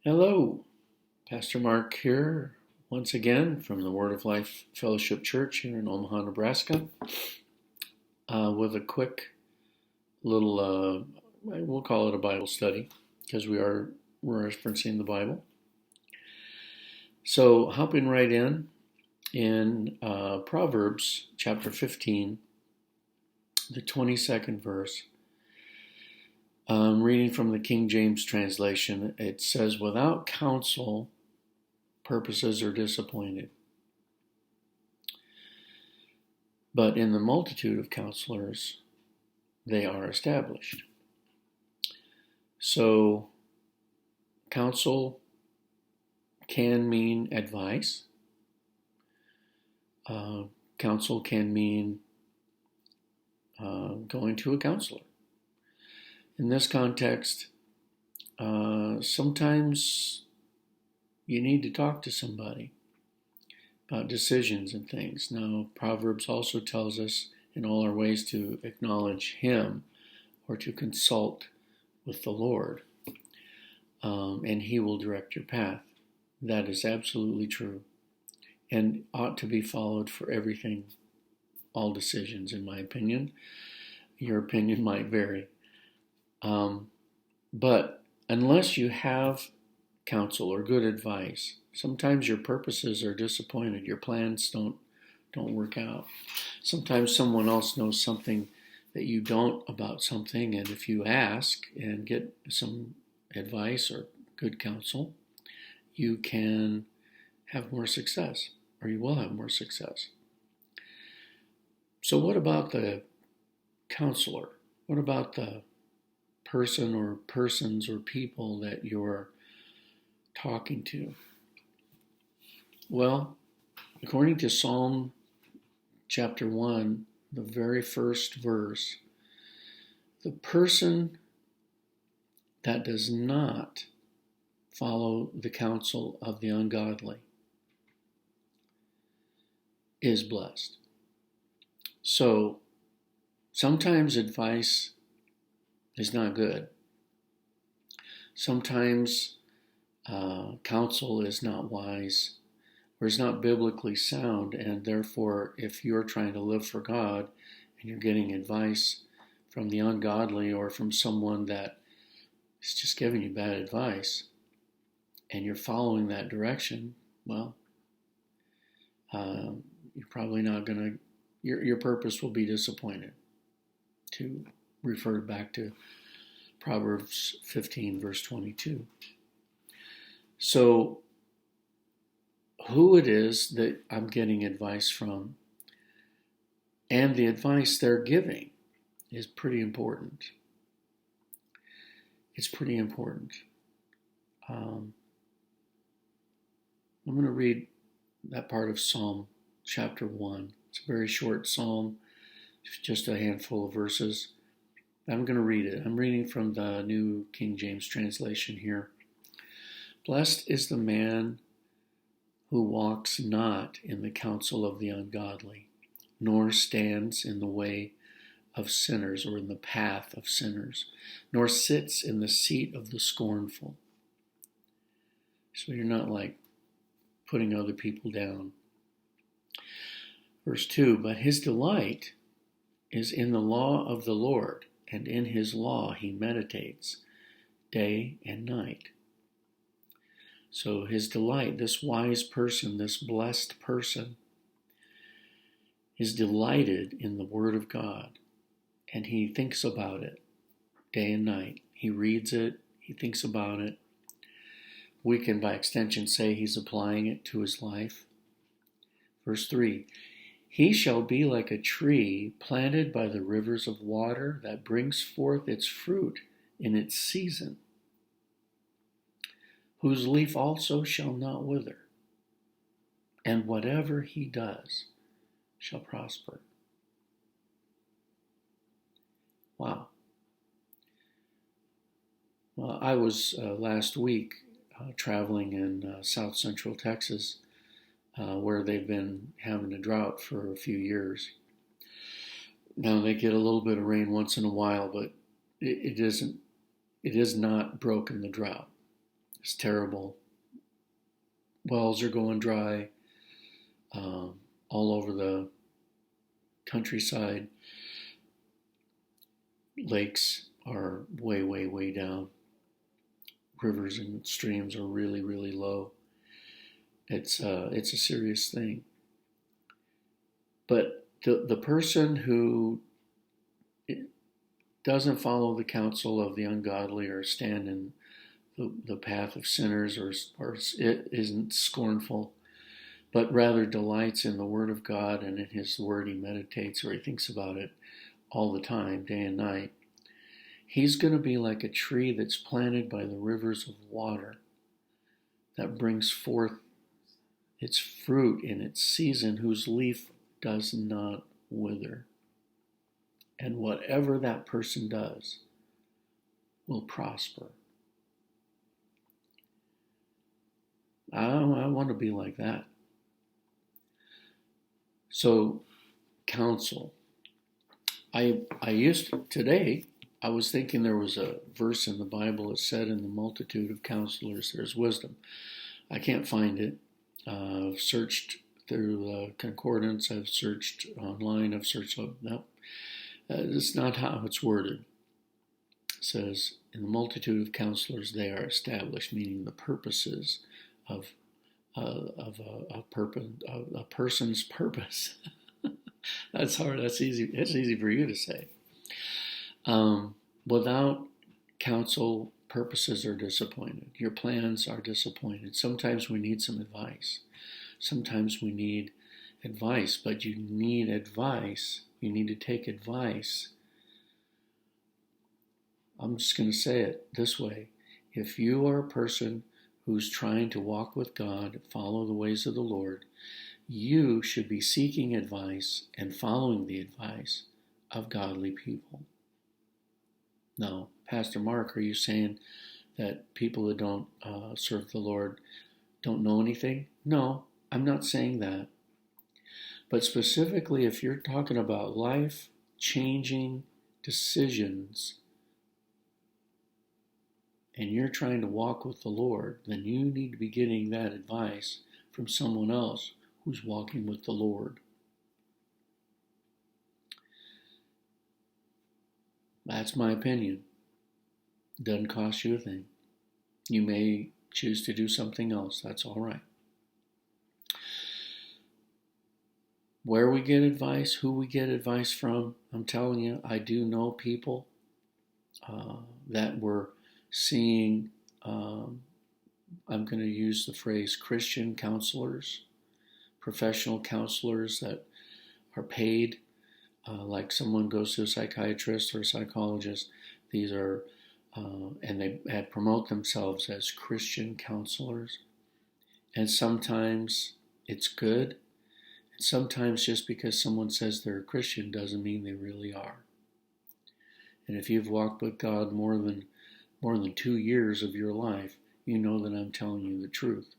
Hello, Pastor Mark here once again from the Word of Life Fellowship Church here in Omaha, Nebraska, with a quick little, we'll call it a Bible study because we're referencing the Bible. So hopping right in Proverbs chapter 15, the 22nd verse. Reading from the King James translation, it says, "Without counsel, purposes are disappointed. But in the multitude of counselors, they are established." So, counsel can mean advice. Counsel can mean going to a counselor. In this context, sometimes you need to talk to somebody about decisions and things. Now, Proverbs also tells us in all our ways to acknowledge Him or to consult with the Lord, and He will direct your path. That is absolutely true and ought to be followed for everything, all decisions, in my opinion. Your opinion might vary. But unless you have counsel or good advice, sometimes your purposes are disappointed. Your plans don't work out. Sometimes someone else knows something that you don't about something, and if you ask and get some advice or good counsel, you can have more success, or you will have more success. So what about the counselor? What about the person or persons or people that you're talking to? Well, according to Psalm chapter 1, the very first verse, the person that does not follow the counsel of the ungodly is blessed. So sometimes advice is not good. Sometimes counsel is not wise or is not biblically sound, and therefore if you're trying to live for God and you're getting advice from the ungodly or from someone that is just giving you bad advice and you're following that direction, well, you're probably not going to, your purpose will be disappointed, to refer back to Proverbs 15, verse 22. So, who it is that I'm getting advice from and the advice they're giving is pretty important. It's pretty important. I'm going to read that part of Psalm chapter 1. It's a very short psalm, just a handful of verses. I'm going to read it. I'm reading from the New King James translation here. "Blessed is the man who walks not in the counsel of the ungodly, nor stands in the way of sinners or in the path of sinners, nor sits in the seat of the scornful." So you're not like putting other people down. Verse 2, "But his delight is in the law of the Lord, and in his law he meditates day and night." So his delight, this wise person, this blessed person, is delighted in the Word of God, and he thinks about it day and night. He reads it, he thinks about it. We can, by extension, say he's applying it to his life. Verse 3, "He shall be like a tree planted by the rivers of water that brings forth its fruit in its season, whose leaf also shall not wither, and whatever he does shall prosper." Wow. Well, I was last week traveling in south central Texas, where they've been having a drought for a few years. Now they get a little bit of rain once in a while, but it is not broken the drought. It's terrible. Wells are going dry all over the countryside. Lakes are way, way, way down. Rivers and streams are really, really low. It's a serious thing. But the person who doesn't follow the counsel of the ungodly or stand in the path of sinners or it isn't scornful, but rather delights in the Word of God and in His Word he meditates or he thinks about it all the time, day and night, he's going to be like a tree that's planted by the rivers of water that brings forth its fruit in its season, whose leaf does not wither. And whatever that person does will prosper. I want to be like that. So, counsel. Today, I was thinking there was a verse in the Bible that said, in the multitude of counselors there's wisdom. I can't find it. I've searched through the concordance, I've searched online, I've searched, no. It's not how it's worded. It says, in the multitude of counselors they are established, meaning the purposes of a person's purpose. That's hard. That's easy. It's easy for you to say. Without counsel, purposes are disappointed. Your plans are disappointed. Sometimes we need some advice. Sometimes we need advice, but you need advice. You need to take advice. I'm just going to say it this way. If you are a person who's trying to walk with God, follow the ways of the Lord, you should be seeking advice and following the advice of godly people. Now, Pastor Mark, are you saying that people that don't serve the Lord don't know anything? No, I'm not saying that. But specifically, if you're talking about life-changing decisions and you're trying to walk with the Lord, then you need to be getting that advice from someone else who's walking with the Lord. That's my opinion. Doesn't cost you a thing. You may choose to do something else. That's all right. Where we get advice, who we get advice from, I'm telling you, I do know people that were seeing, I'm going to use the phrase Christian counselors, professional counselors that are paid, like someone goes to a psychiatrist or a psychologist. These are, and they promote themselves as Christian counselors. And sometimes it's good. And sometimes just because someone says they're a Christian doesn't mean they really are. And if you've walked with God more than 2 years of your life, you know that I'm telling you the truth.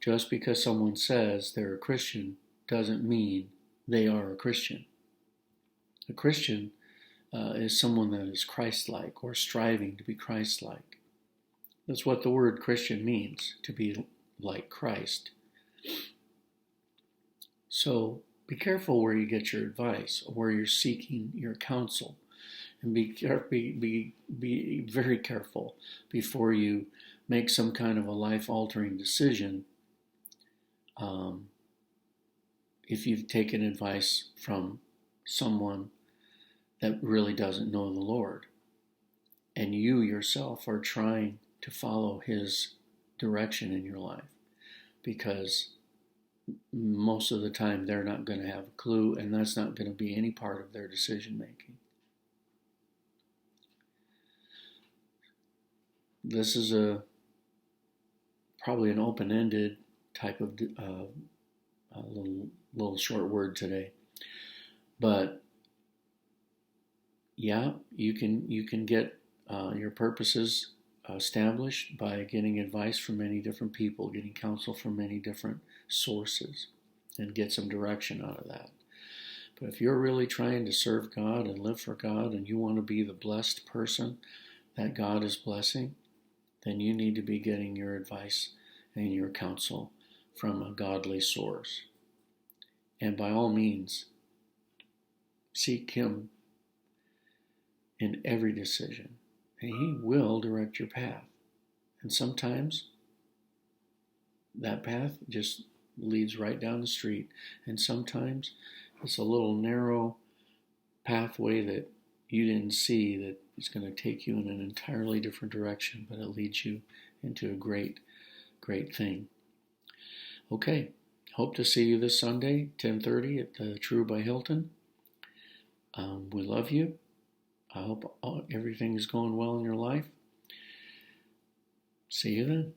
Just because someone says they're a Christian doesn't mean they are a Christian. A Christian is someone that is Christ-like or striving to be Christ-like. That's what the word Christian means, to be like Christ. So be careful where you get your advice or where you're seeking your counsel. And be very careful before you make some kind of a life-altering decision. If you've taken advice from someone that really doesn't know the Lord, and you yourself are trying to follow His direction in your life, because most of the time they're not going to have a clue, and that's not going to be any part of their decision making. This is probably an open-ended type of little short word today, but yeah, you can get your purposes established by getting advice from many different people, getting counsel from many different sources, and get some direction out of that. But if you're really trying to serve God and live for God, and you want to be the blessed person that God is blessing, then you need to be getting your advice and your counsel from a godly source. And by all means, seek Him in every decision, and He will direct your path. And sometimes that path just leads right down the street, and sometimes it's a little narrow pathway that you didn't see that is going to take you in an entirely different direction, but it leads you into a great, great thing. Okay, hope to see you this Sunday, 10:30 at the True by Hilton. We love you. I hope everything is going well in your life. See you then.